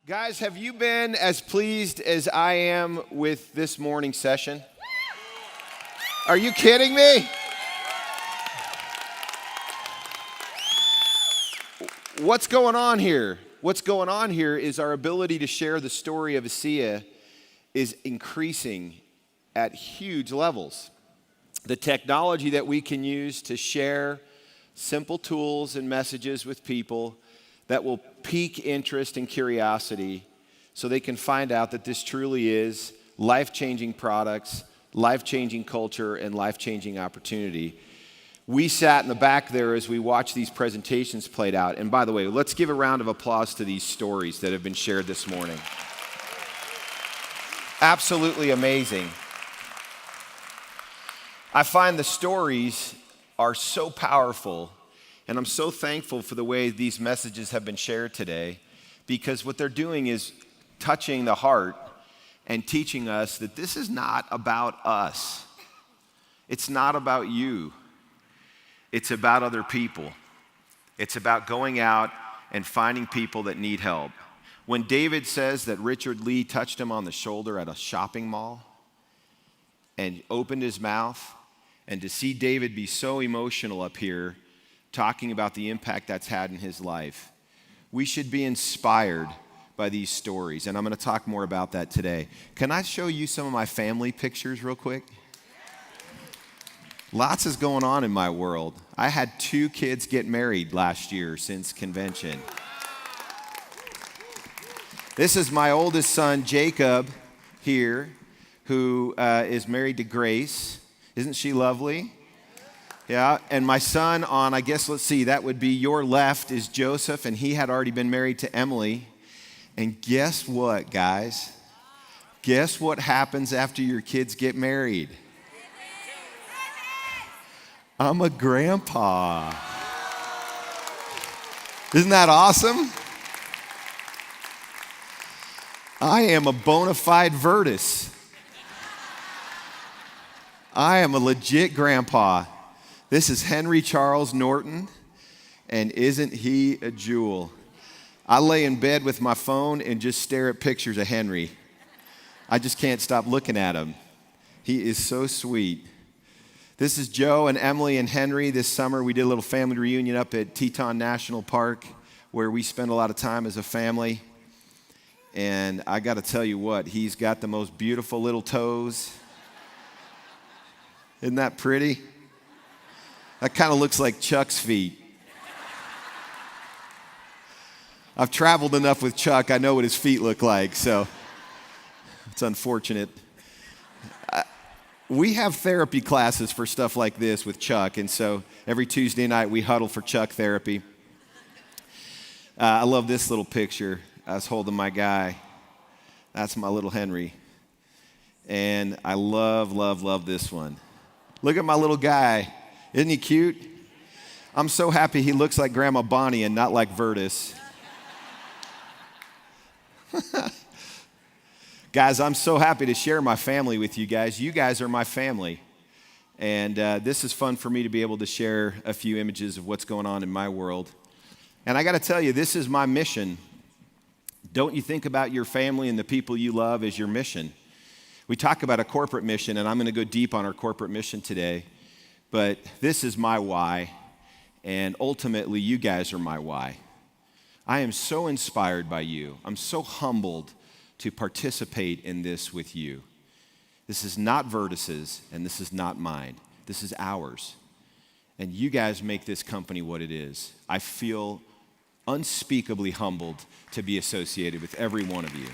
Guys, have you been as pleased as I am with this morning's session? Are you kidding me? What's going on here? What's going on here is our ability to share the story of ASEA is increasing at huge levels. The technology that we can use to share simple tools and messages with people that will pique interest and curiosity so they can find out that this truly is life-changing products, life-changing culture, and life-changing opportunity. We sat in the back there as we watched these presentations played out. And by the way, let's give a round of applause to these stories that have been shared this morning. Absolutely amazing. I find the stories are so powerful, and I'm so thankful for the way these messages have been shared today, because what they're doing is touching the heart and teaching us that this is not about us. It's not about you. It's about other people. It's about going out and finding people that need help. When David says that Richard Lee touched him on the shoulder at a shopping mall and opened his mouth, and to see David be so emotional up here talking about the impact that's had in his life, we should be inspired by these stories. And I'm going to talk more about that today. Can I show you some of my family pictures real quick? Lots is going on in my world. I had 2 kids get married last year since convention. This is my oldest son, Jacob, here, who is married to Grace. Isn't she lovely? Yeah, and my son on, I guess, let's see, that would be your left is Joseph, and he had already been married to Emily. And guess what, guys? Guess what happens after your kids get married? I'm a grandpa. Isn't that awesome? I am a bona fide Virtus. I am a legit grandpa. This is Henry Charles Norton, and isn't he a jewel? I lay in bed with my phone and just stare at pictures of Henry. I just can't stop looking at him. He is so sweet. This is Joe and Emily and Henry. This summer we did a little family reunion up at Teton National Park where we spend a lot of time as a family. And I got to tell you what, he's got the most beautiful little toes. Isn't that pretty? That kind of looks like Chuck's feet. I've traveled enough with Chuck, I know what his feet look like, so it's unfortunate. We have therapy classes for stuff like this with Chuck, and so every Tuesday night we huddle for Chuck therapy. I love this little picture. I was holding my guy. That's my little Henry. And I love this one. Look at my little guy. Isn't he cute? I'm so happy he looks like Grandma Bonnie and not like Virtus. Guys, I'm so happy to share my family with you guys. You guys are my family. And this is fun for me to be able to share a few images of what's going on in my world. And I got to tell you, this is my mission. Don't you think about your family and the people you love as your mission? We talk about a corporate mission, and I'm going to go deep on our corporate mission today. But this is my why, and ultimately, you guys are my why. I am so inspired by you. I'm so humbled to participate in this with you. This is not Virtus's, and this is not mine. This is ours. And you guys make this company what it is. I feel unspeakably humbled to be associated with every one of you.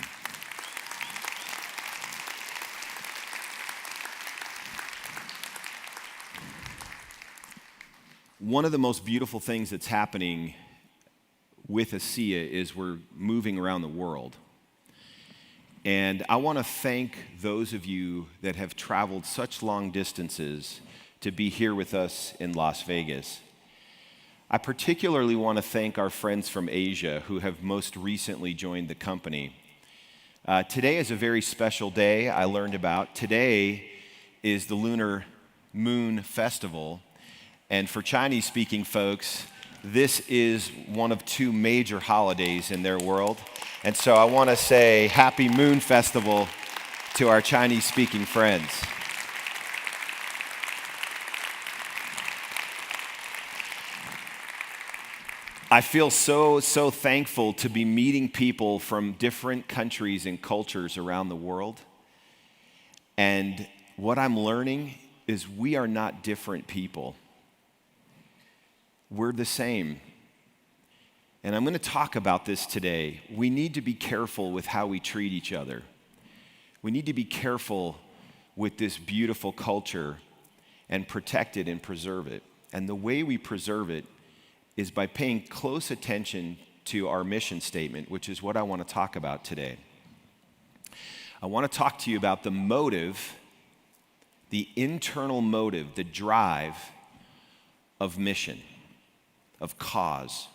One of the most beautiful things that's happening with ASEA is we're moving around the world. And I want to thank those of you that have traveled such long distances to be here with us in Las Vegas. I particularly want to thank our friends from Asia who have most recently joined the company. Today is a very special day I learned about. Today is the Lunar Moon Festival. And for Chinese-speaking folks, this is one of 2 major holidays in their world. And so I want to say Happy Moon Festival to our Chinese-speaking friends. I feel so thankful to be meeting people from different countries and cultures around the world. And what I'm learning is we are not different people. We're the same. And I'm going to talk about this today. We need to be careful with how we treat each other. We need to be careful with this beautiful culture and protect it and preserve it. And the way we preserve it is by paying close attention to our mission statement, which is what I want to talk about today. I want to talk to you about the motive, the internal motive, the drive of mission, of cause.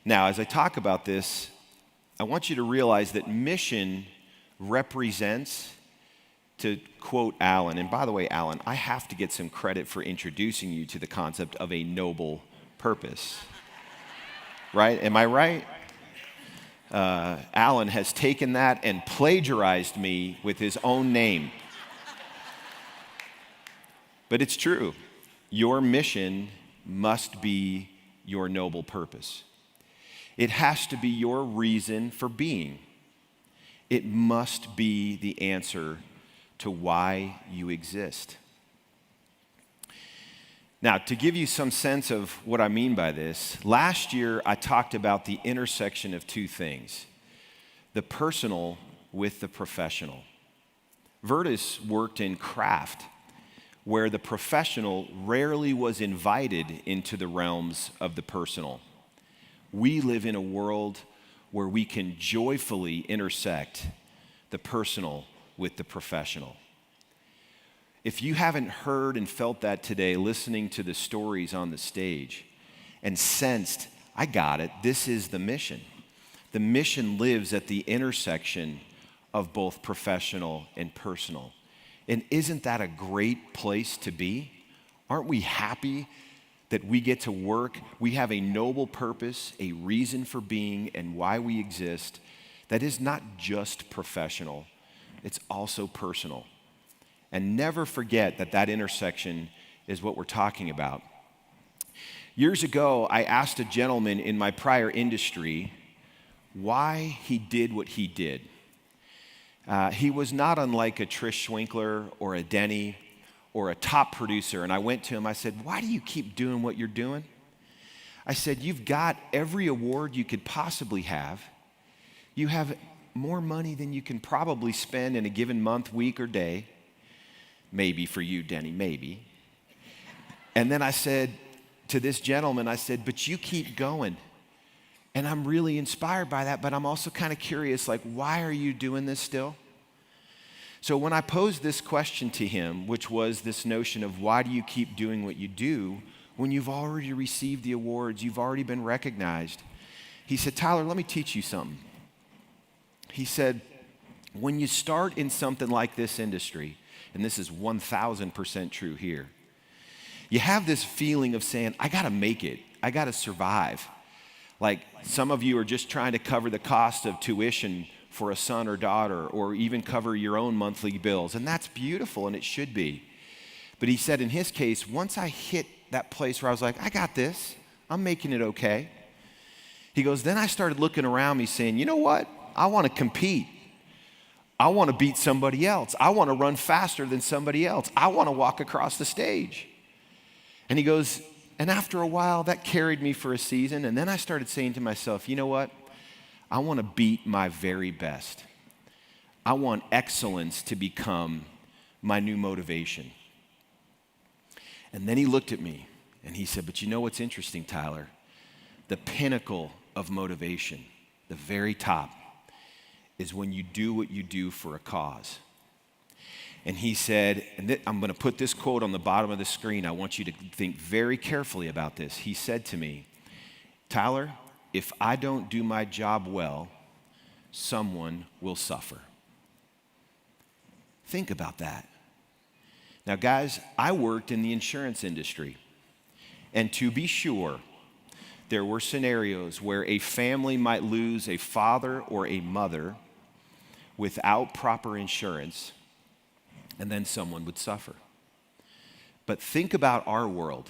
Now, as I talk about this, I want you to realize that mission represents, to quote Alan, and by the way, Alan, I have to get some credit for introducing you to the concept of a noble purpose. Right? Am I right? Alan has taken that and plagiarized me with his own name. But it's true. Your mission must be your noble purpose. It has to be your reason for being. It must be the answer to why you exist. Now, to give you some sense of what I mean by this, last year I talked about the intersection of two things, the personal with the professional. Vertus worked in craft, where the professional rarely was invited into the realms of the personal. We live in a world where we can joyfully intersect the personal with the professional. If you haven't heard and felt that today, listening to the stories on the stage and sensed, I got it, this is the mission. The mission lives at the intersection of both professional and personal. And isn't that a great place to be? Aren't we happy that we get to work? We have a noble purpose, a reason for being, and why we exist that is not just professional, it's also personal. And never forget that that intersection is what we're talking about. Years ago, I asked a gentleman in my prior industry why he did what he did. He was not unlike a Trish Schwinkler or a Denny or a top producer. And I went to him, I said, why do you keep doing what you're doing? I said, you've got every award you could possibly have. You have more money than you can probably spend in a given month, week, or day. Maybe for you, Denny, maybe. And then I said to this gentleman, I said, but you keep going. And I'm really inspired by that, but I'm also kind of curious, like, why are you doing this still? So when I posed this question to him, which was this notion of why do you keep doing what you do when you've already received the awards, you've already been recognized, he said, Tyler, let me teach you something. He said, when you start in something like this industry, and this is 1,000% true here, you have this feeling of saying, I gotta make it, I gotta survive. Like some of you are just trying to cover the cost of tuition for a son or daughter, or even cover your own monthly bills, and that's beautiful, and it should be. But he said in his case, once I hit that place where I was like, I got this, I'm making it okay. He goes, then I started looking around me saying, you know what? I want to compete. I want to beat somebody else. I want to run faster than somebody else. I want to walk across the stage. And he goes, and after a while, that carried me for a season. And then I started saying to myself, you know what? I want to beat my very best. I want excellence to become my new motivation. And then he looked at me and he said, but you know what's interesting, Tyler? The pinnacle of motivation, the very top, is when you do what you do for a cause. And he said, and I'm going to put this quote on the bottom of the screen. I want you to think very carefully about this. He said to me, Tyler, if I don't do my job well, someone will suffer. Think about that. Now, guys, I worked in the insurance industry. And to be sure, there were scenarios where a family might lose a father or a mother without proper insurance, and then someone would suffer. But think about our world.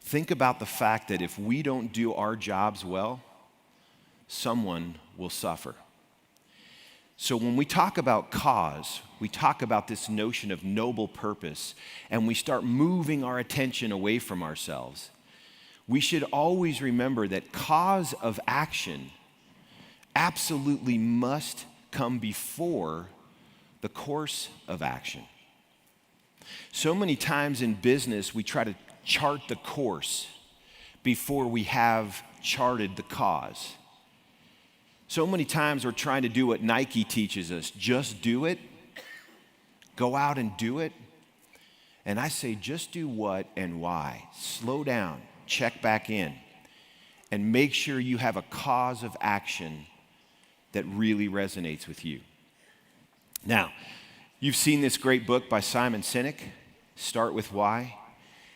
Think about the fact that if we don't do our jobs well, someone will suffer. So when we talk about cause, we talk about this notion of noble purpose, and we start moving our attention away from ourselves. We should always remember that cause of action absolutely must come before the course of action. So many times in business, we try to chart the course before we have charted the cause. So many times we're trying to do what Nike teaches us, just do it, go out and do it. And I say, just do what and why. Slow down, check back in, and make sure you have a cause of action that really resonates with you. Now, you've seen this great book by Simon Sinek, Start With Why.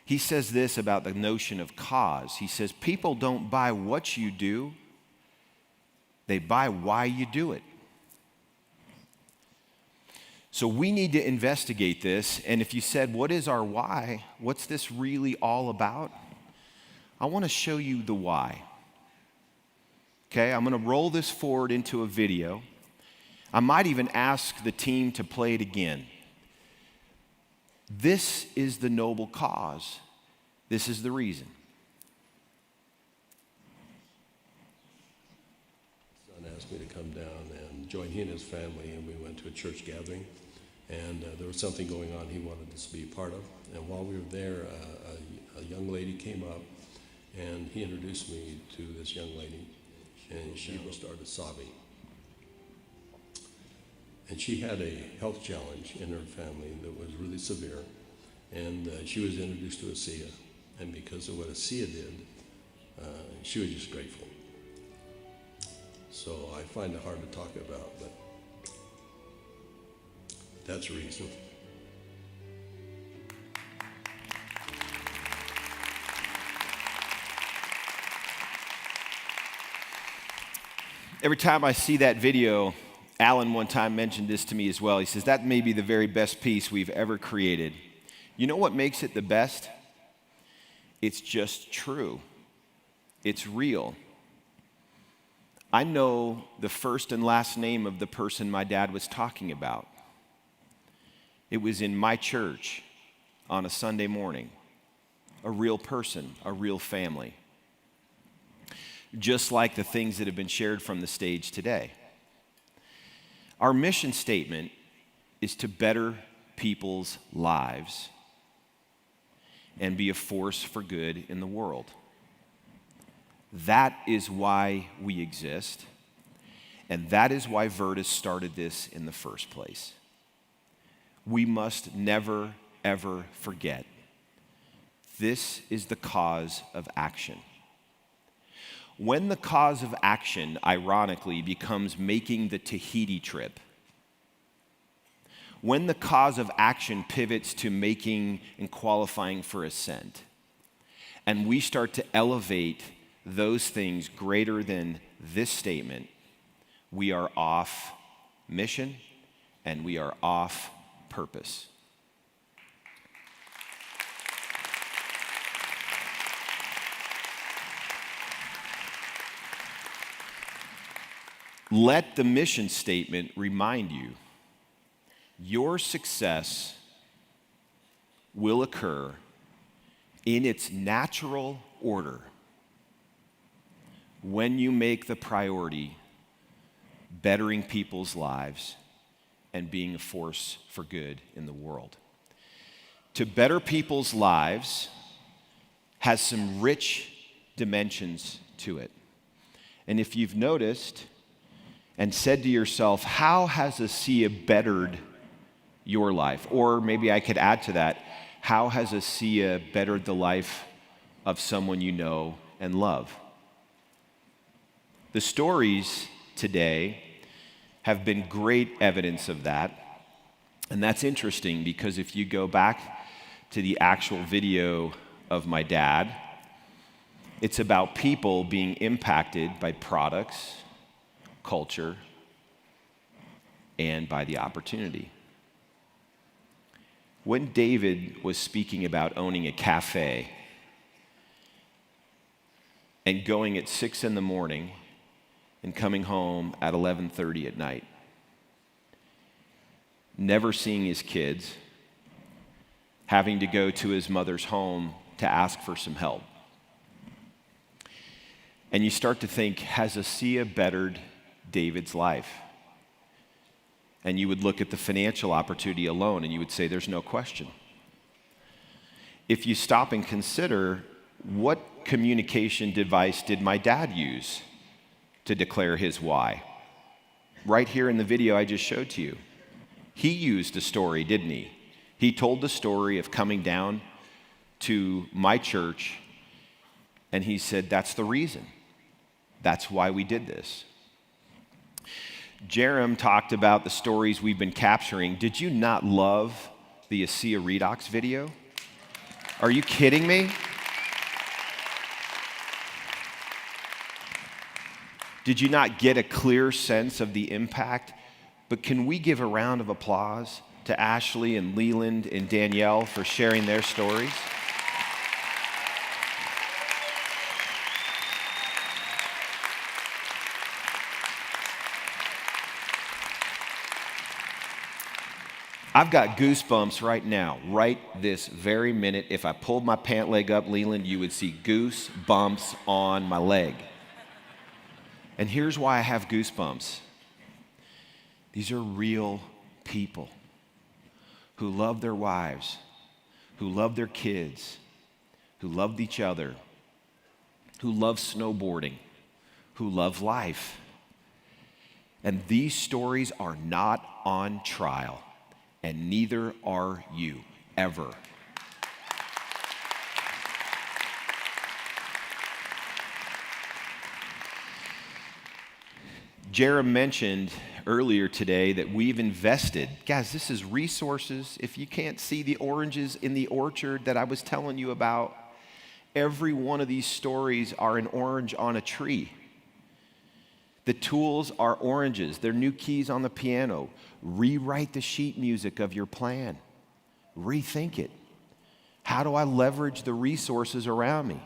He says this about the notion of cause. He says, people don't buy what you do, they buy why you do it. So we need to investigate this, and if you said, what is our why? What's this really all about? I want to show you the why. Okay, I'm going to roll this forward into a video. I might even ask the team to play it again. This is the noble cause. This is the reason. Son asked me to come down and join he and his family, and we went to a church gathering, and there was something going on he wanted us to be a part of. And while we were there, a young lady came up, and he introduced me to this young lady, and she started sobbing. And she had a health challenge in her family that was really severe, and she was introduced to ASEA, and because of what ASEA did, she was just grateful. So I find it hard to talk about, but that's a reason. Every time I see that video, Alan one time mentioned this to me as well. He says, that may be the very best piece we've ever created. You know what makes it the best? It's just true. It's real. I know the first and last name of the person my dad was talking about. It was in my church on a Sunday morning. A real person, a real family. Just like the things that have been shared from the stage today. Our mission statement is to better people's lives and be a force for good in the world. That is why we exist, and that is why Virtus started this in the first place. We must never, ever forget. This is the cause of action. When the cause of action, ironically, becomes making the Tahiti trip, when the cause of action pivots to making and qualifying for ascent, and we start to elevate those things greater than this statement, we are off mission and we are off purpose. Let the mission statement remind you, your success will occur in its natural order when you make the priority bettering people's lives and being a force for good in the world. To better people's lives has some rich dimensions to it. And if you've noticed, and said to yourself, how has ASEA bettered your life? Or maybe I could add to that, how has ASEA bettered the life of someone you know and love? The stories today have been great evidence of that. And that's interesting because if you go back to the actual video of my dad, It's about people being impacted by products, culture, and by the opportunity. When David was speaking about owning a cafe and going at 6 in the morning and coming home at 11:30 at night, never seeing his kids, having to go to his mother's home to ask for some help. And you start to think, has ASEA bettered David's life? And you would look at the financial opportunity alone and you would say, there's no question. If you stop and consider, what communication device did my dad use to declare his why? Right here in the video I just showed to you. He used a story, didn't he? He told the story of coming down to my church, and he said, that's the reason. That's why we did this. Jerem talked about the stories we've been capturing. Did you not love the ASEA Redox video? Are you kidding me? Did you not get a clear sense of the impact? But can we give a round of applause to Ashley and Leland and Danielle for sharing their stories? I've got goosebumps right now, right this very minute. If I pulled my pant leg up, Leland, you would see goosebumps on my leg. And here's why I have goosebumps. These are real people who love their wives, who love their kids, who loved each other, who love snowboarding, who love life. And these stories are not on trial. And neither are you, ever. Jerem mentioned earlier today that we've invested. Guys, this is resources. If you can't see the oranges in the orchard that I was telling you about, every one of these stories are an orange on a tree. The tools are oranges. They're new keys on the piano. Rewrite the sheet music of your plan. Rethink it. How do I leverage the resources around me?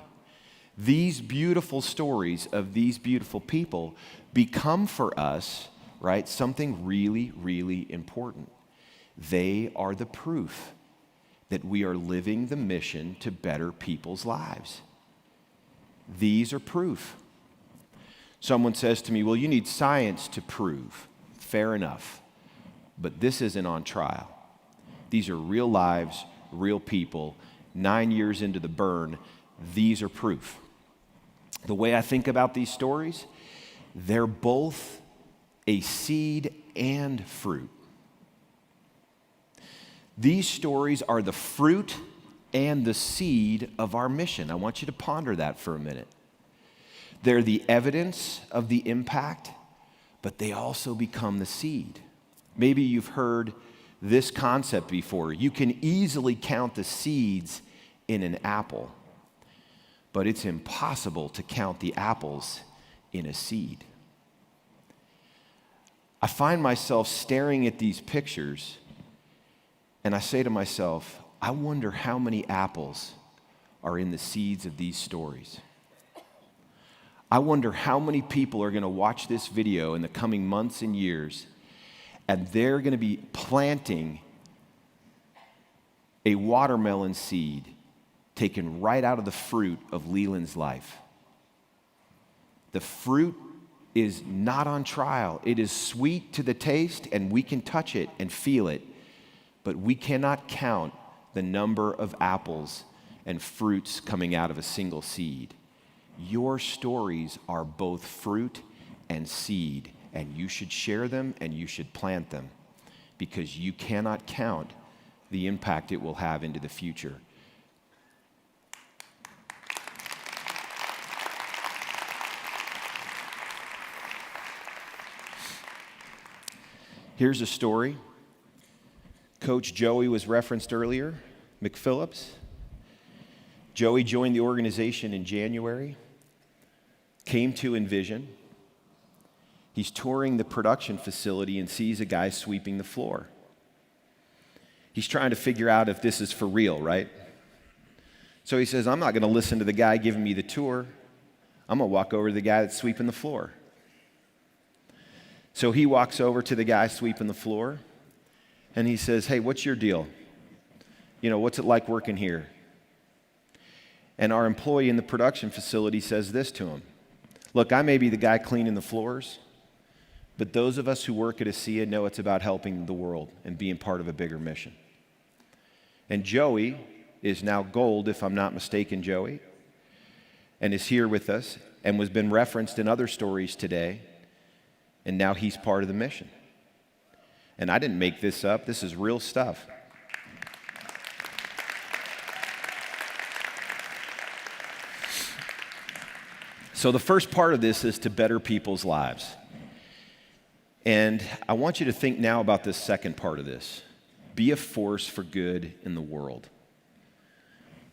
These beautiful stories of these beautiful people become for us, right, something really, really important. They are the proof that we are living the mission to better people's lives. These are proof. Someone says to me, well, you need science to prove. Fair enough. But this isn't on trial. These are real lives, real people. 9 years into the burn, these are proof. The way I think about these stories, they're both a seed and fruit. These stories are the fruit and the seed of our mission. I want you to ponder that for a minute. They're the evidence of the impact, but they also become the seed. Maybe you've heard this concept before. You can easily count the seeds in an apple, but it's impossible to count the apples in a seed. I find myself staring at these pictures, and I say to myself, I wonder how many apples are in the seeds of these stories. I wonder how many people are going to watch this video in the coming months and years, and they're going to be planting a watermelon seed taken right out of the fruit of Leland's life. The fruit is not on trial. It is sweet to the taste, and we can touch it and feel it, but we cannot count the number of apples and fruits coming out of a single seed. Your stories are both fruit and seed, and you should share them and you should plant them, because you cannot count the impact it will have into the future. Here's a story. Coach Joey was referenced earlier, McPhillips. Joey joined the organization in January, came to Envision. He's touring the production facility and sees a guy sweeping the floor. He's trying to figure out if this is for real, right? So he says, I'm not going to listen to the guy giving me the tour. I'm going to walk over to the guy that's sweeping the floor. So he walks over to the guy sweeping the floor, and he says, hey, what's your deal? What's it like working here? And our employee in the production facility says this to him. Look, I may be the guy cleaning the floors, but those of us who work at ASEA know it's about helping the world and being part of a bigger mission. And Joey is now gold, if I'm not mistaken, Joey, and is here with us and was been referenced in other stories today, and now he's part of the mission. And I didn't make this up. This is real stuff. So the first part of this is to better people's lives. And I want you to think now about this second part of this. Be a force for good in the world.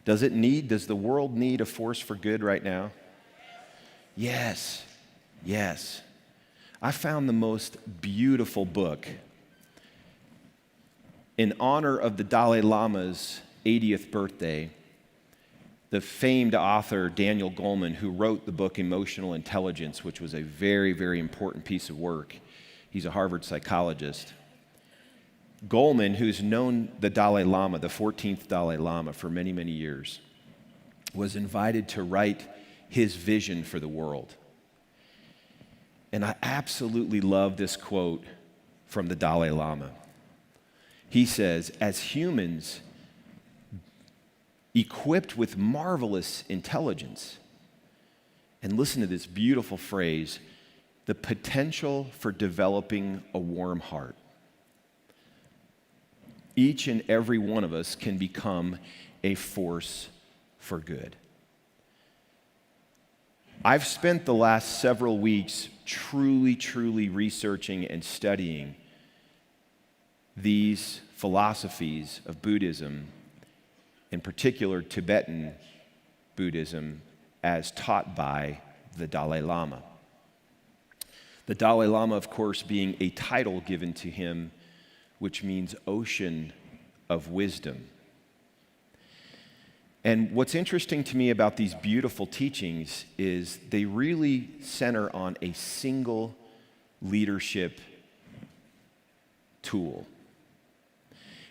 Does the world need a force for good right now? Yes. I found the most beautiful book in honor of the Dalai Lama's 80th birthday. The famed author Daniel Goleman, who wrote the book Emotional Intelligence, which was a very, very important piece of work. He's a Harvard psychologist. Goleman, who's known the Dalai Lama, the 14th Dalai Lama, for many, many years, was invited to write his vision for the world. And I absolutely love this quote from the Dalai Lama. He says, as humans equipped with marvelous intelligence, and listen to this beautiful phrase, the potential for developing a warm heart. Each and every one of us can become a force for good. I've spent the last several weeks truly researching and studying these philosophies of Buddhism, in particular Tibetan Buddhism, as taught by the Dalai Lama. The Dalai Lama, of course, being a title given to him, which means ocean of wisdom. And what's interesting to me about these beautiful teachings is they really center on a single leadership tool.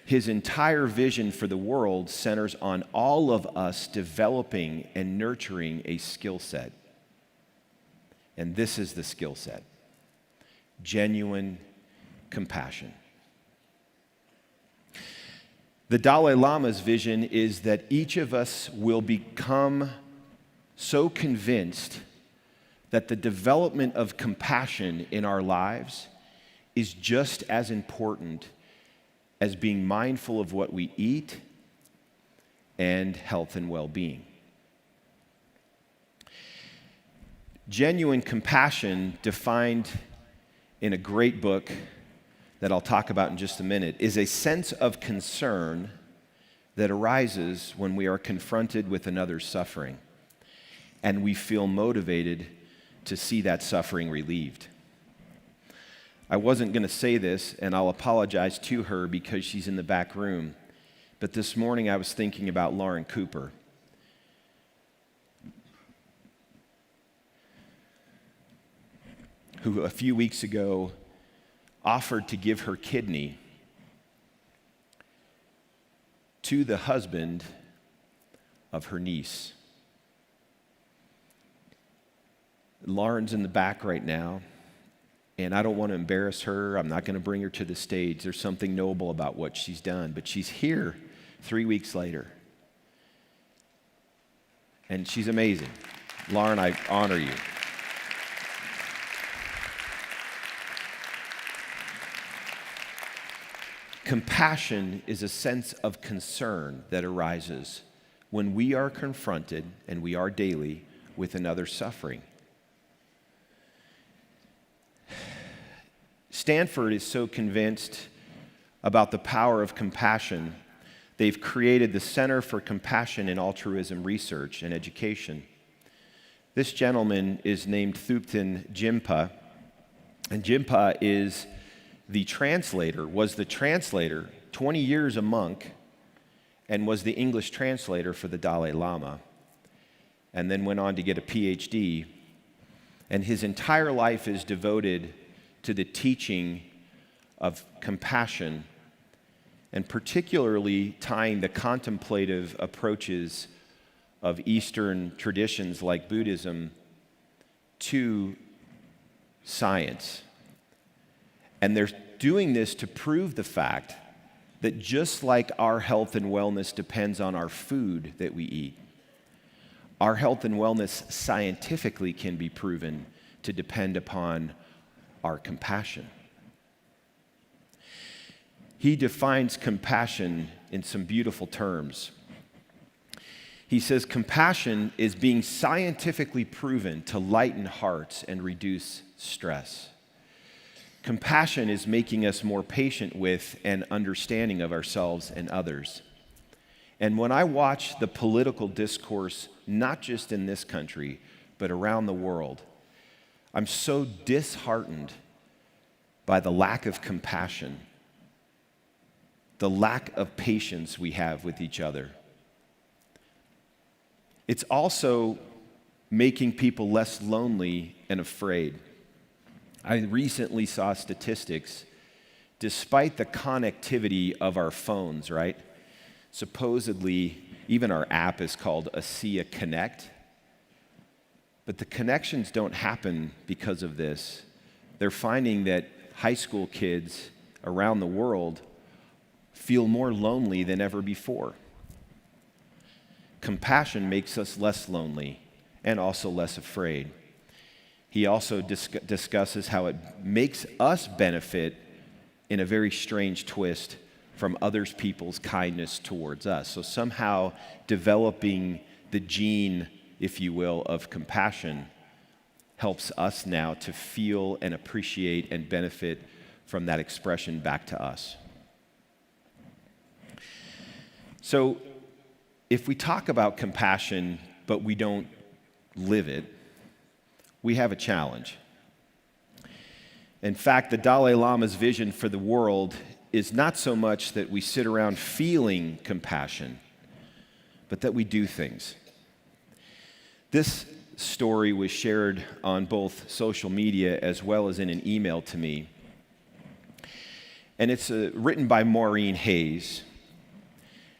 His entire vision for the world centers on all of us developing and nurturing a skill set. And this is the skill set: genuine compassion. The Dalai Lama's vision is that each of us will become so convinced that the development of compassion in our lives is just as important as being mindful of what we eat and health and well-being. Genuine compassion, defined in a great book that I'll talk about in just a minute, is a sense of concern that arises when we are confronted with another's suffering and we feel motivated to see that suffering relieved. I wasn't going to say this, and I'll apologize to her because she's in the back room, but this morning I was thinking about Lauren Cooper. Who a few weeks ago offered to give her kidney to the husband of her niece. Lauren's in the back right now, and I don't want to embarrass her. I'm not going to bring her to the stage. There's something noble about what she's done, but she's here 3 weeks later. And she's amazing. Lauren, I honor you. Compassion is a sense of concern that arises when we are confronted, and we are daily, with another suffering. Stanford is so convinced about the power of compassion they've created the Center for Compassion and Altruism Research and Education. This gentleman is named Thupten Jimpa, and Jimpa was the translator, 20 years a monk, and was the English translator for the Dalai Lama, and then went on to get a PhD. And his entire life is devoted to the teaching of compassion, and particularly tying the contemplative approaches of Eastern traditions like Buddhism to science. And they're doing this to prove the fact that just like our health and wellness depends on our food that we eat, our health and wellness scientifically can be proven to depend upon our compassion. He defines compassion in some beautiful terms. He says compassion is being scientifically proven to lighten hearts and reduce stress. Compassion is making us more patient with and understanding of ourselves and others. And when I watch the political discourse, not just in this country, but around the world, I'm so disheartened by the lack of compassion, the lack of patience we have with each other. It's also making people less lonely and afraid. I recently saw statistics, despite the connectivity of our phones, right? Supposedly, even our app is called ASEA Connect, but the connections don't happen because of this. They're finding that high school kids around the world feel more lonely than ever before. Compassion makes us less lonely and also less afraid. He also discusses how it makes us benefit in a very strange twist from other people's kindness towards us. So somehow developing the gene, if you will, of compassion helps us now to feel and appreciate and benefit from that expression back to us. So if we talk about compassion, but we don't live it, we have a challenge. In fact, the Dalai Lama's vision for the world is not so much that we sit around feeling compassion, but that we do things. This story was shared on both social media as well as in an email to me. And it's written by Maureen Hayes.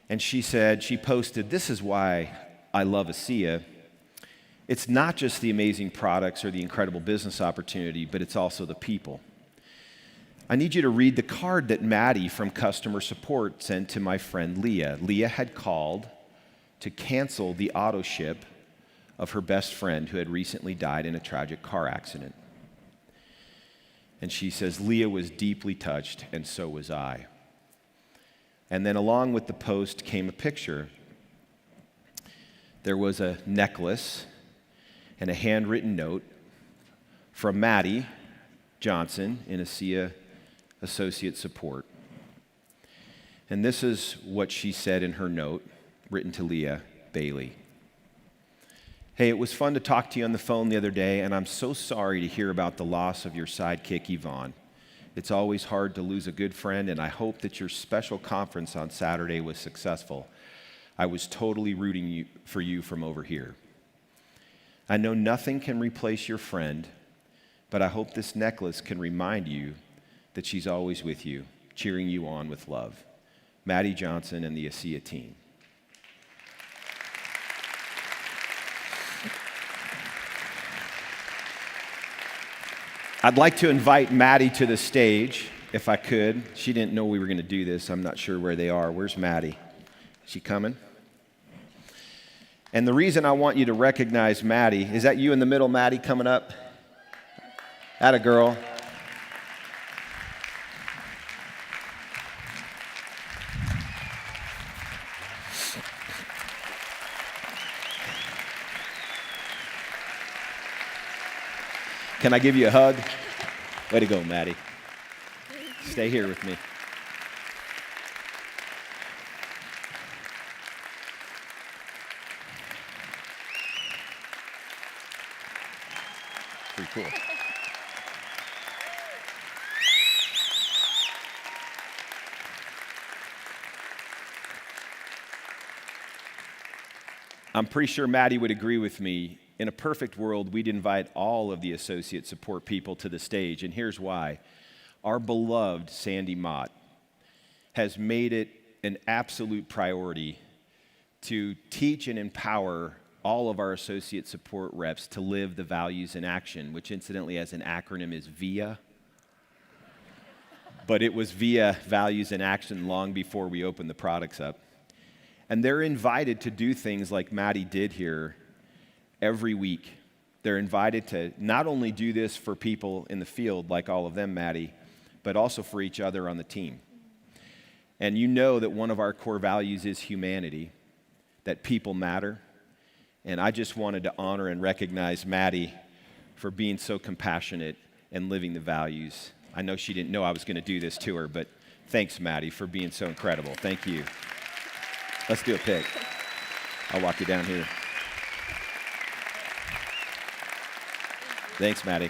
And she posted, "This is why I love ASEA. It's not just the amazing products or the incredible business opportunity, but it's also the people. I need you to read the card that Maddie from customer support sent to my friend Leah. Leah had called to cancel the auto ship of her best friend who had recently died in a tragic car accident. And she says, Leah was deeply touched, and so was I. And then along with the post came a picture. There was a necklace and a handwritten note from Maddie Johnson in ASEA Associate Support. And this is what she said in her note, written to Leah Bailey. Hey, it was fun to talk to you on the phone the other day, and I'm so sorry to hear about the loss of your sidekick, Yvonne. It's always hard to lose a good friend, and I hope that your special conference on Saturday was successful. I was totally rooting for you from over here. I know nothing can replace your friend, but I hope this necklace can remind you that she's always with you, cheering you on with love. Maddie Johnson and the ASEA team." I'd like to invite Maddie to the stage, if I could. She didn't know we were going to do this. I'm not sure where they are. Where's Maddie? Is she coming? And the reason I want you to recognize Maddie, is that you in the middle, Maddie, coming up? Atta girl. Can I give you a hug? Way to go, Maddie. Stay here with me. pretty cool. I'm pretty sure Maddie would agree with me. In a perfect world, we'd invite all of the associate support people to the stage, and here's why. Our beloved Sandy Mott has made it an absolute priority to teach and empower all of our associate support reps to live the values in action, which incidentally as an acronym is VIA. But it was VIA, Values in Action, long before we opened the products up. And they're invited to do things like Maddie did here every week. They're invited to not only do this for people in the field, like all of them, Maddie, but also for each other on the team. And you know that one of our core values is humanity, that people matter. And I just wanted to honor and recognize Maddie for being so compassionate and living the values. I know she didn't know I was going to do this to her, but thanks, Maddie, for being so incredible. Thank you. Let's do a pic. I'll walk you down here. Thanks, Maddie.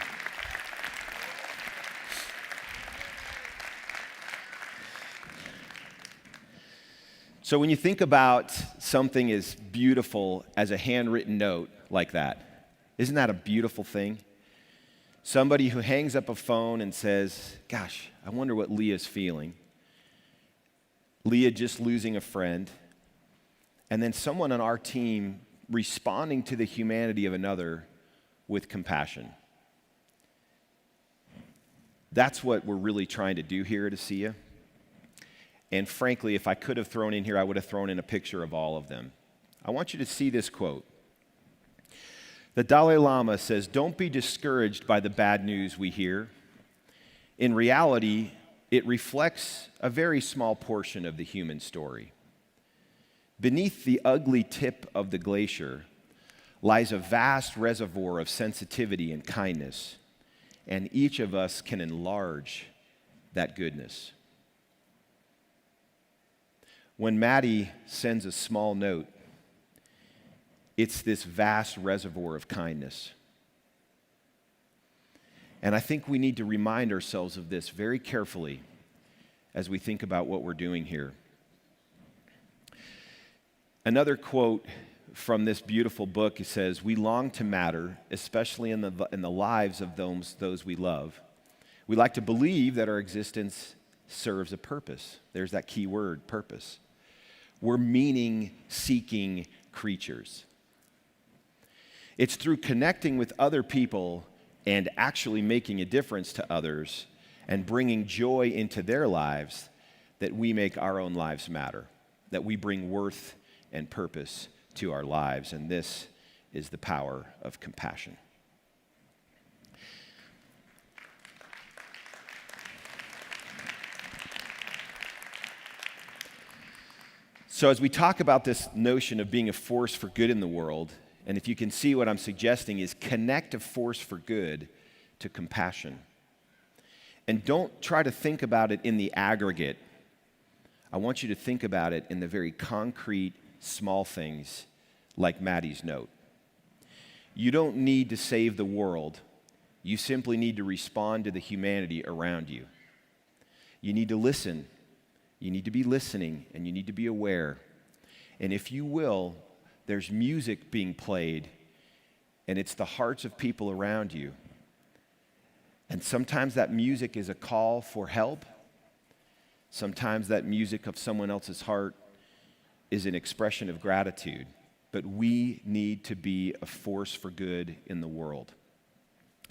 So when you think about something as beautiful as a handwritten note like that, isn't that a beautiful thing? Somebody who hangs up a phone and says, gosh, I wonder what Leah's feeling. Leah just losing a friend. And then someone on our team responding to the humanity of another with compassion. That's what we're really trying to do here at ASEA. And frankly, if I could have thrown in here, I would have thrown in a picture of all of them. I want you to see this quote. The Dalai Lama says, "Don't be discouraged by the bad news we hear. In reality, it reflects a very small portion of the human story. Beneath the ugly tip of the glacier lies a vast reservoir of sensitivity and kindness, and each of us can enlarge that goodness." When Maddie sends a small note, it's this vast reservoir of kindness. And I think we need to remind ourselves of this very carefully as we think about what we're doing here. Another quote from this beautiful book says, "We long to matter, especially in the lives of those we love. We like to believe that our existence serves a purpose." There's that key word, purpose. We're meaning-seeking creatures. It's through connecting with other people and actually making a difference to others and bringing joy into their lives that we make our own lives matter, that we bring worth and purpose to our lives. And this is the power of compassion. So as we talk about this notion of being a force for good in the world, and if you can see what I'm suggesting is connect a force for good to compassion. And don't try to think about it in the aggregate. I want you to think about it in the very concrete, small things like Maddie's note. You don't need to save the world. You simply need to respond to the humanity around you. You need to listen. You need to be listening, and you need to be aware. And if you will, there's music being played, and it's the hearts of people around you. And sometimes that music is a call for help. Sometimes that music of someone else's heart is an expression of gratitude. But we need to be a force for good in the world.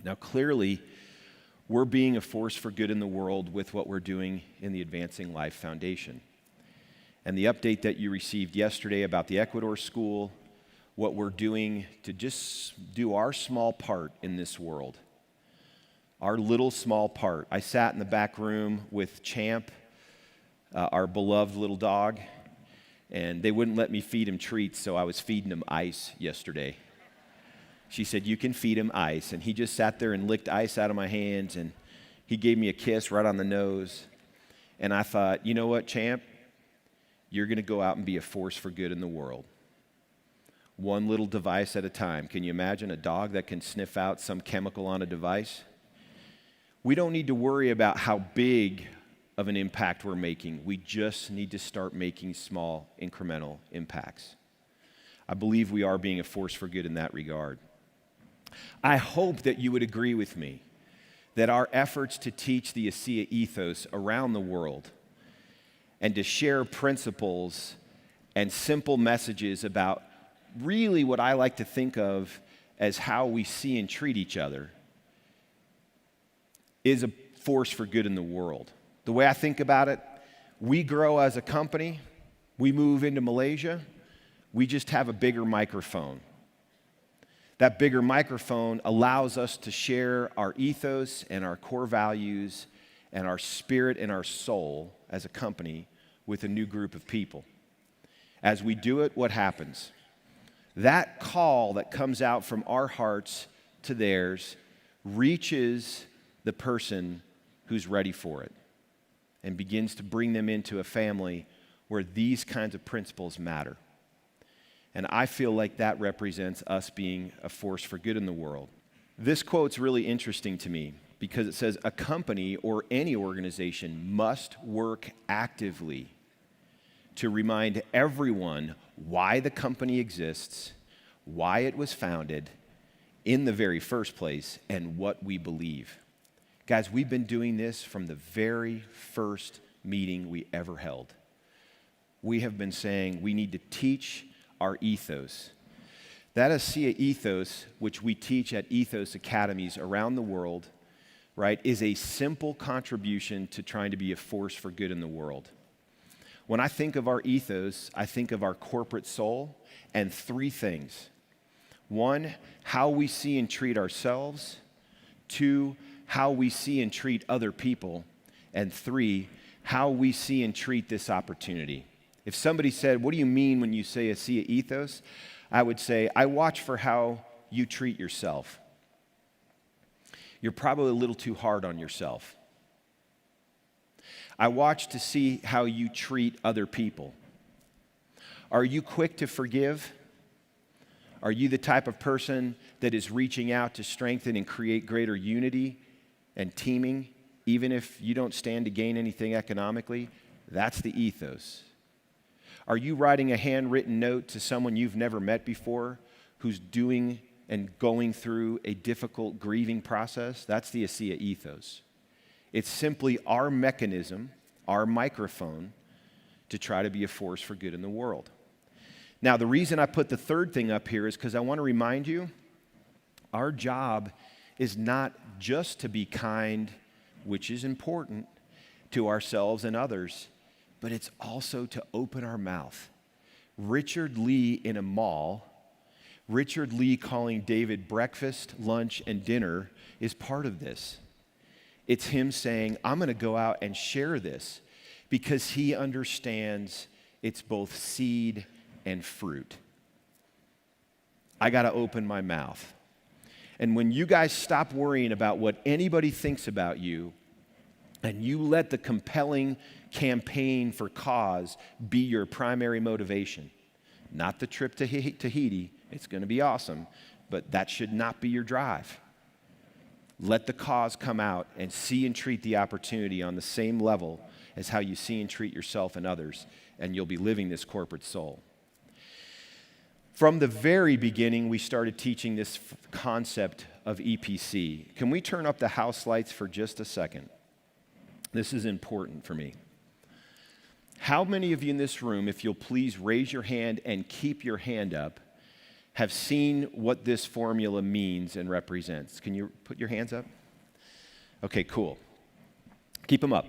Now, clearly, we're being a force for good in the world with what we're doing in the Advancing Life Foundation. And the update that you received yesterday about the Ecuador School, what we're doing to just do our small part in this world. Our little small part. I sat in the back room with Champ, our beloved little dog, and they wouldn't let me feed him treats, so I was feeding him ice yesterday. She said, "You can feed him ice." And he just sat there and licked ice out of my hands, and he gave me a kiss right on the nose. And I thought, you know what, Champ? You're going to go out and be a force for good in the world. one little device at a time. Can you imagine a dog that can sniff out some chemical on a device? We don't need to worry about how big of an impact we're making. We just need to start making small, incremental impacts. I believe we are being a force for good in that regard. I hope that you would agree with me that our efforts to teach the ASEA ethos around the world and to share principles and simple messages about really what I like to think of as how we see and treat each other is a force for good in the world. The way I think about it, we grow as a company, we move into Malaysia, we just have a bigger microphone. That bigger microphone allows us to share our ethos and our core values and our spirit and our soul as a company with a new group of people. As we do it, what happens? That call that comes out from our hearts to theirs reaches the person who's ready for it and begins to bring them into a family where these kinds of principles matter. And I feel like that represents us being a force for good in the world. This quote's really interesting to me because it says a company or any organization must work actively to remind everyone why the company exists, why it was founded in the very first place, and what we believe. Guys, we've been doing this from the very first meeting we ever held. We have been saying we need to teach our ethos. That ASEA ethos, which we teach at Ethos academies around the world, right, is a simple contribution to trying to be a force for good in the world. When I think of our ethos, I think of our corporate soul and three things. One, how we see and treat ourselves. Two, how we see and treat other people. And three, how we see and treat this opportunity. If somebody said, what do you mean when you say ASEA ethos? I would say, I watch for how you treat yourself. You're probably a little too hard on yourself. I watch to see how you treat other people. Are you quick to forgive? Are you the type of person that is reaching out to strengthen and create greater unity and teaming, even if you don't stand to gain anything economically? That's the ethos. Are you writing a handwritten note to someone you've never met before who's doing and going through a difficult grieving process? That's the ASEA ethos. It's simply our mechanism, our microphone, to try to be a force for good in the world. Now, the reason I put the third thing up here is because I want to remind you, our job is not just to be kind, which is important, to ourselves and others, but it's also to open our mouth. Richard Lee in a mall, Richard Lee calling David breakfast, lunch, and dinner is part of this. It's him saying, I'm going to go out and share this because he understands it's both seed and fruit. I got to open my mouth. And when you guys stop worrying about what anybody thinks about you and you let the compelling campaign for cause be your primary motivation, not the trip to Tahiti, it's going to be awesome, but that should not be your drive. Let the cause come out and see and treat the opportunity on the same level as how you see and treat yourself and others, and you'll be living this corporate soul. From the very beginning, we started teaching this concept of EPC. Can we turn up the house lights for just a second? This is important for me. How many of you in this room, if you'll please raise your hand and keep your hand up, have seen what this formula means and represents? Can you put your hands up? Okay, cool. Keep them up.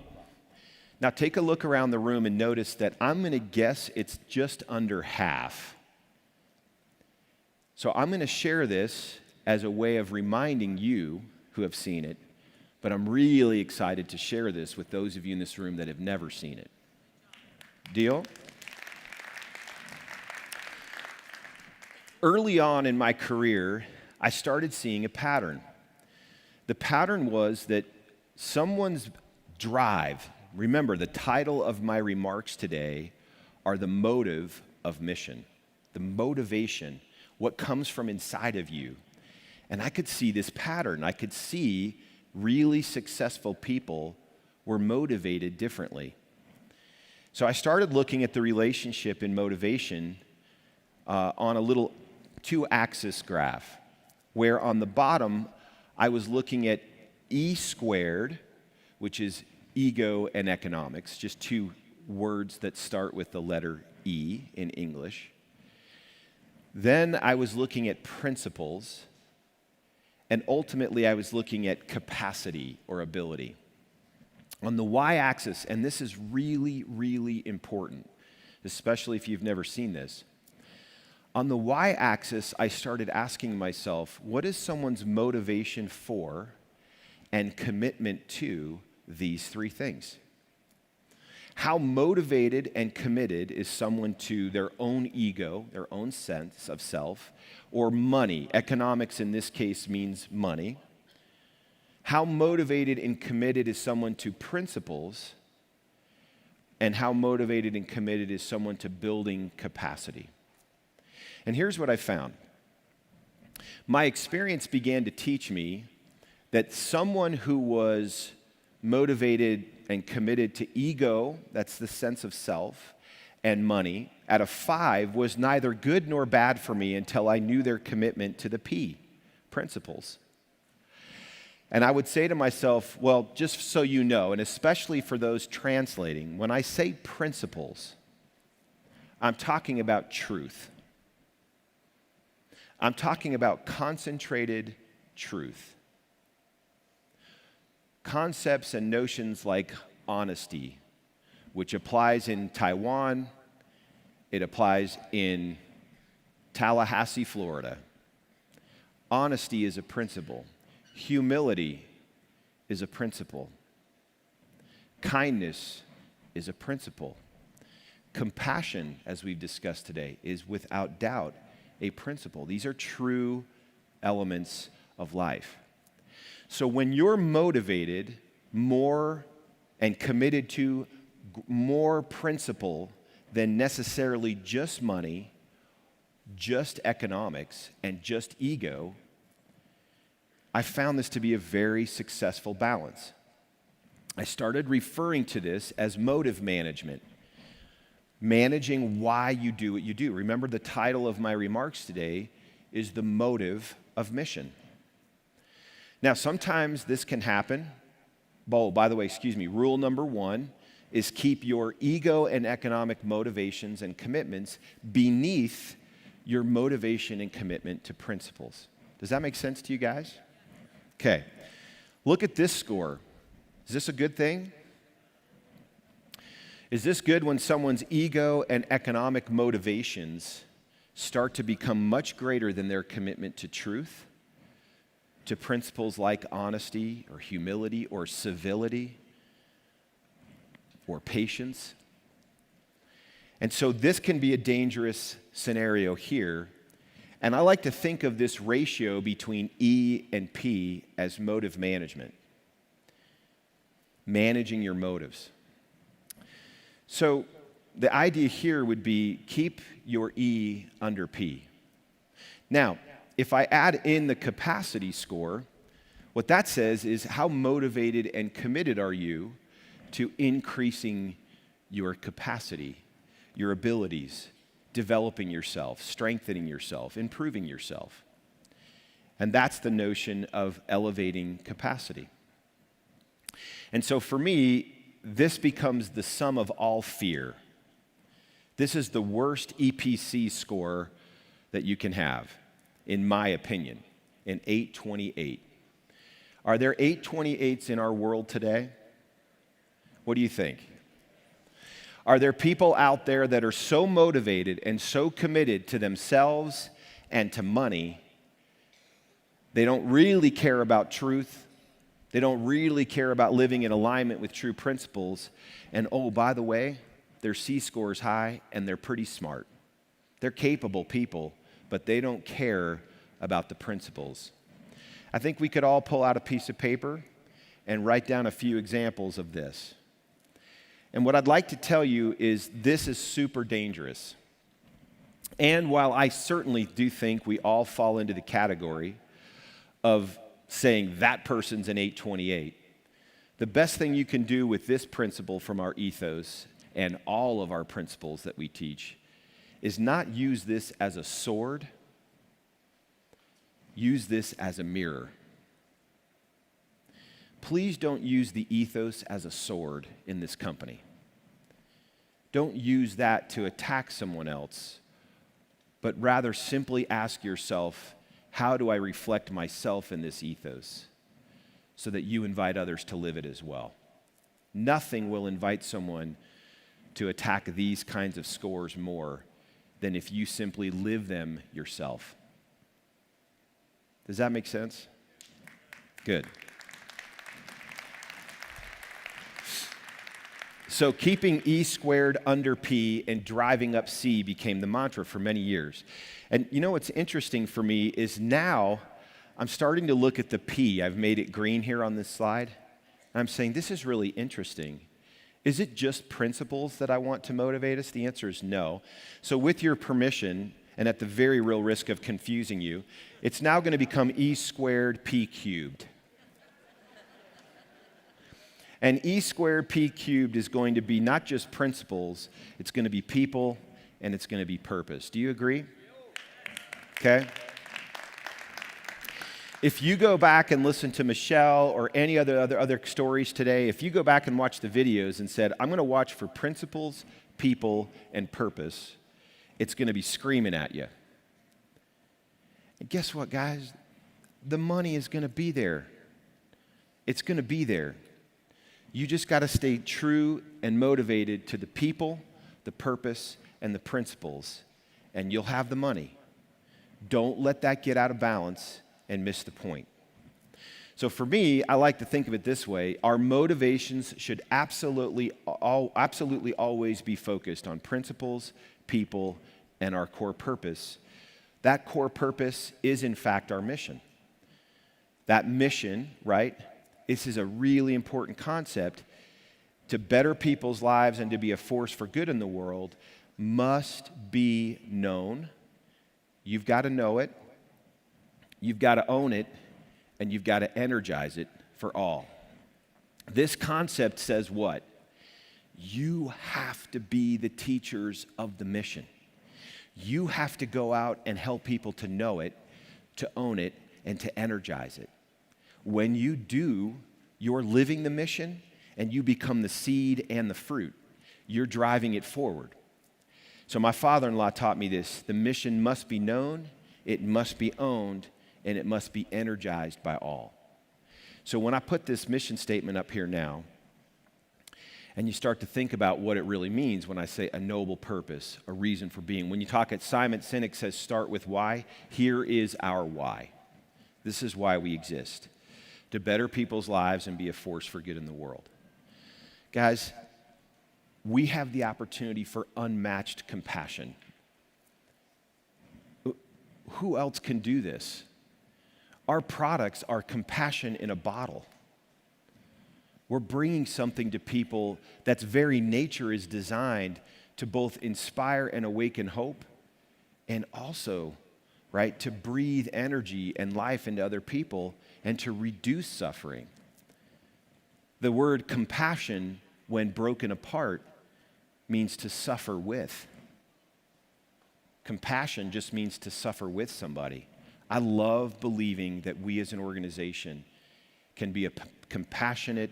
Now take a look around the room and notice that I'm going to guess it's just under half. So I'm going to share this as a way of reminding you who have seen it, but I'm really excited to share this with those of you in this room that have never seen it. Deal? Early on in my career, I started seeing a pattern. The pattern was that someone's drive, remember the title of my remarks today are the motive of mission, the motivation. what comes from inside of you. And I could see this pattern. I could see really successful people were motivated differently. So I started looking at the relationship in motivation on a little 2-axis graph, where on the bottom I was looking at E squared, which is ego and economics, just two words that start with the letter E in English. Then I was looking at principles, and ultimately I was looking at capacity or ability. On the y-axis, and this is really, really important, especially if you've never seen this, on the y-axis I started asking myself, what is someone's motivation for and commitment to these three things? How motivated and committed is someone to their own ego, their own sense of self, or money? Economics in this case means money. How motivated and committed is someone to principles? And how motivated and committed is someone to building capacity? And here's what I found. My experience began to teach me that someone who was motivated and committed to ego, that's the sense of self, and money, at a 5 was neither good nor bad for me until I knew their commitment to the P, principles. And I would say to myself, well, just so you know, and especially for those translating, when I say principles, I'm talking about truth. I'm talking about concentrated truth. Concepts and notions like honesty, which applies in Taiwan, it applies in Tallahassee, Florida. Honesty is a principle. Humility is a principle. Kindness is a principle. Compassion, as we've discussed today, is without doubt a principle. These are true elements of life. So when you're motivated more and committed to more principle than necessarily just money, just economics, and just ego, I found this to be a very successful balance. I started referring to this as motive management, managing why you do what you do. Remember, the title of my remarks today is The Motive of Mission. Now, sometimes this can happen. Oh, by the way, rule number 1 is keep your ego and economic motivations and commitments beneath your motivation and commitment to principles. Does that make sense to you guys? Okay. Look at this score. Is this a good thing? Is this good when someone's ego and economic motivations start to become much greater than their commitment to truth, to principles like honesty or humility or civility or patience? And so this can be a dangerous scenario here. And I like to think of this ratio between E and P as motive management, managing your motives. So the idea here would be keep your E under P. Now, if I add in the capacity score, what that says is how motivated and committed are you to increasing your capacity, your abilities, developing yourself, strengthening yourself, improving yourself. And that's the notion of elevating capacity. And so for me, this becomes the sum of all fear. This is the worst EPC score that you can have, in my opinion, an 828. Are there 828s in our world today? What do you think? Are there people out there that are so motivated and so committed to themselves and to money, they don't really care about truth, they don't really care about living in alignment with true principles, and oh, by the way, their C score is high and they're pretty smart. They're capable people, but they don't care about the principles. I think we could all pull out a piece of paper and write down a few examples of this. And what I'd like to tell you is this is super dangerous. And while I certainly do think we all fall into the category of saying that person's an 828, the best thing you can do with this principle from our ethos and all of our principles that we teach is not use this as a sword, use this as a mirror. Please don't use the ethos as a sword in this company. Don't use that to attack someone else, but rather simply ask yourself, how do I reflect myself in this ethos so that you invite others to live it as well? Nothing will invite someone to attack these kinds of scores more than if you simply live them yourself. Does that make sense? Good. So keeping E squared under P and driving up C became the mantra for many years. And you know what's interesting for me is now I'm starting to look at the P. I've made it green here on this slide. And I'm saying, this is really interesting. Is it just principles that I want to motivate us? The answer is no. So with your permission, and at the very real risk of confusing you, it's now going to become E squared P cubed. And E squared P cubed is going to be not just principles, it's going to be people, and it's going to be purpose. Do you agree? Okay. If you go back and listen to Michelle or any other stories today, if you go back and watch the videos and said, I'm going to watch for principles, people, and purpose, it's going to be screaming at you. And guess what, guys? The money is going to be there. It's going to be there. You just got to stay true and motivated to the people, the purpose, and the principles, and you'll have the money. Don't let that get out of balance and miss the point. So for me, I like to think of it this way. Our motivations should absolutely always be focused on principles, people, and our core purpose. That core purpose is, in fact, our mission. That mission, right? This is a really important concept. To better people's lives and to be a force for good in the world must be known. You've got to know it, you've got to own it, and you've got to energize it for all. This concept says what? You have to be the teachers of the mission. You have to go out and help people to know it, to own it, and to energize it. When you do, you're living the mission and you become the seed and the fruit. You're driving it forward. So my father-in-law taught me this. The mission must be known, it must be owned, and it must be energized by all. So when I put this mission statement up here now, and you start to think about what it really means when I say a noble purpose, a reason for being. When you talk at Simon Sinek says start with why, here is our why. This is why we exist. To better people's lives and be a force for good in the world. Guys, we have the opportunity for unmatched compassion. Who else can do this? Our products are compassion in a bottle. We're bringing something to people that's very nature is designed to both inspire and awaken hope and also, right, to breathe energy and life into other people and to reduce suffering. The word compassion, when broken apart, means to suffer with. Compassion just means to suffer with somebody. I love believing that we as an organization can be a compassionate,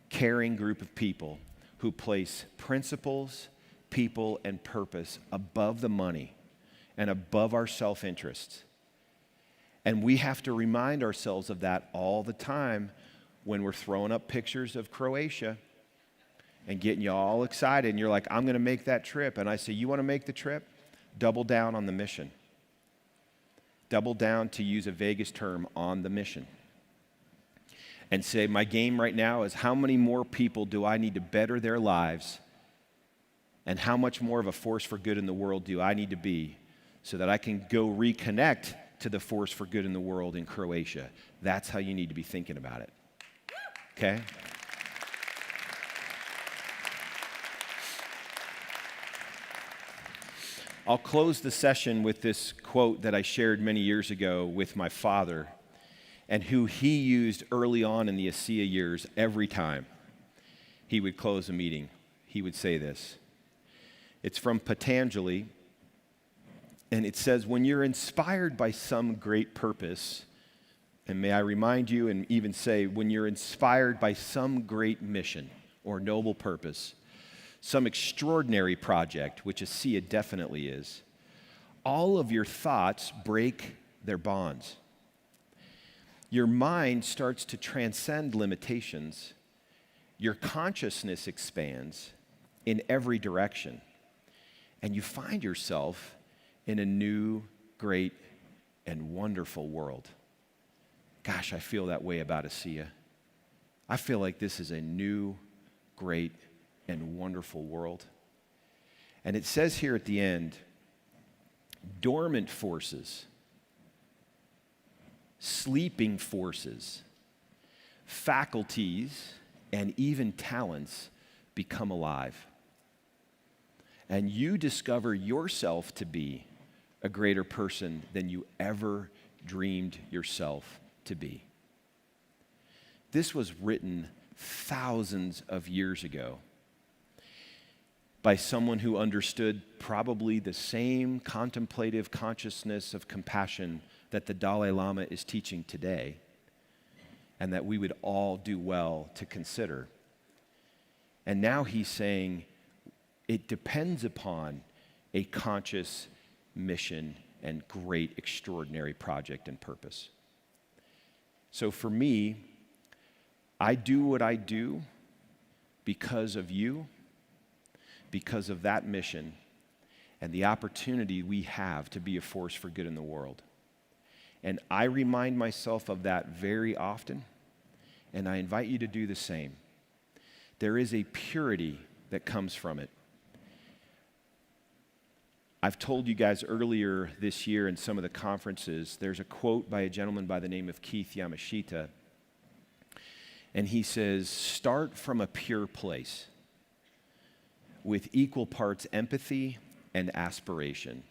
caring group of people who place principles, people, and purpose above the money and above our self-interests. And we have to remind ourselves of that all the time when we're throwing up pictures of Croatia and getting you all excited. And you're like, I'm going to make that trip. And I say, you want to make the trip? Double down on the mission. Double down, to use a Vegas term, on the mission. And say, my game right now is how many more people do I need to better their lives, and how much more of a force for good in the world do I need to be so that I can go reconnect to the force for good in the world in Croatia. That's how you need to be thinking about it. Okay? I'll close the session with this quote that I shared many years ago with my father, and who he used early on in the ASEA years. Every time he would close a meeting, he would say this. It's from Patanjali, and it says, when you're inspired by some great purpose, and may I remind you and even say, when you're inspired by some great mission or noble purpose, some extraordinary project, which ASEA definitely is, all of your thoughts break their bonds. Your mind starts to transcend limitations. Your consciousness expands in every direction. And you find yourself in a new, great, and wonderful world. Gosh, I feel that way about ASEA. I feel like this is a new, great, and wonderful world. And it says here at the end, dormant forces, sleeping forces, faculties, and even talents become alive. And you discover yourself to be a greater person than you ever dreamed yourself to be. This was written thousands of years ago by someone who understood probably the same contemplative consciousness of compassion that the Dalai Lama is teaching today, and that we would all do well to consider. And now he's saying it depends upon a conscious mission and great, extraordinary project and purpose. So for me, I do what I do because of you, because of that mission, and the opportunity we have to be a force for good in the world. And I remind myself of that very often, and I invite you to do the same. There is a purity that comes from it. I've told you guys earlier this year in some of the conferences, there's a quote by a gentleman by the name of Keith Yamashita, and he says, start from a pure place with equal parts empathy and aspiration.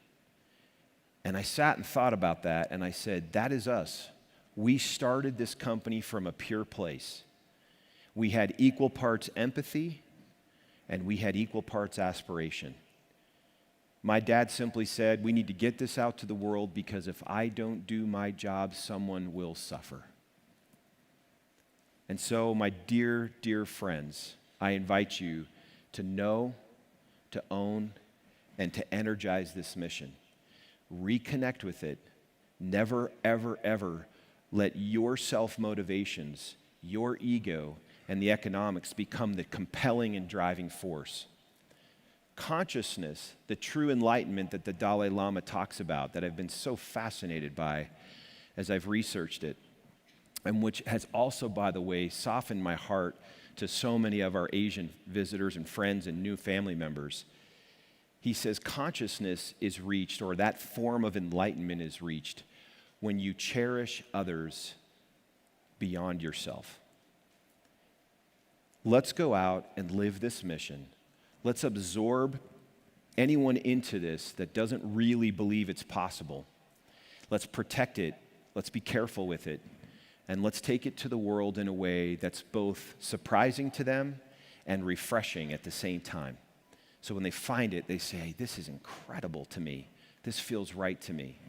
And I sat and thought about that, and I said, that is us. We started this company from a pure place. We had equal parts empathy, and we had equal parts aspiration. My dad simply said, we need to get this out to the world because if I don't do my job, someone will suffer. And so, my dear, dear friends, I invite you to know, to own, and to energize this mission. Reconnect with it. Never, ever, ever let your self-motivations, your ego, and the economics become the compelling and driving force. Consciousness, the true enlightenment that the Dalai Lama talks about, that I've been so fascinated by as I've researched it, and which has also, by the way, softened my heart to so many of our Asian visitors and friends and new family members. He says consciousness is reached, or that form of enlightenment is reached, when you cherish others beyond yourself. Let's go out and live this mission. Let's absorb anyone into this that doesn't really believe it's possible. Let's protect it. Let's be careful with it. And let's take it to the world in a way that's both surprising to them and refreshing at the same time. So when they find it, they say, this is incredible to me. This feels right to me.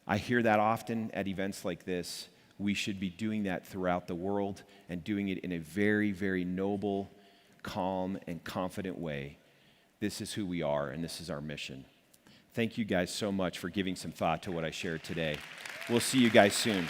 I hear that often at events like this. We should be doing that throughout the world and doing it in a very, very noble, calm, and confident way. This is who we are, and this is our mission. Thank you guys so much for giving some thought to what I shared today. We'll see you guys soon.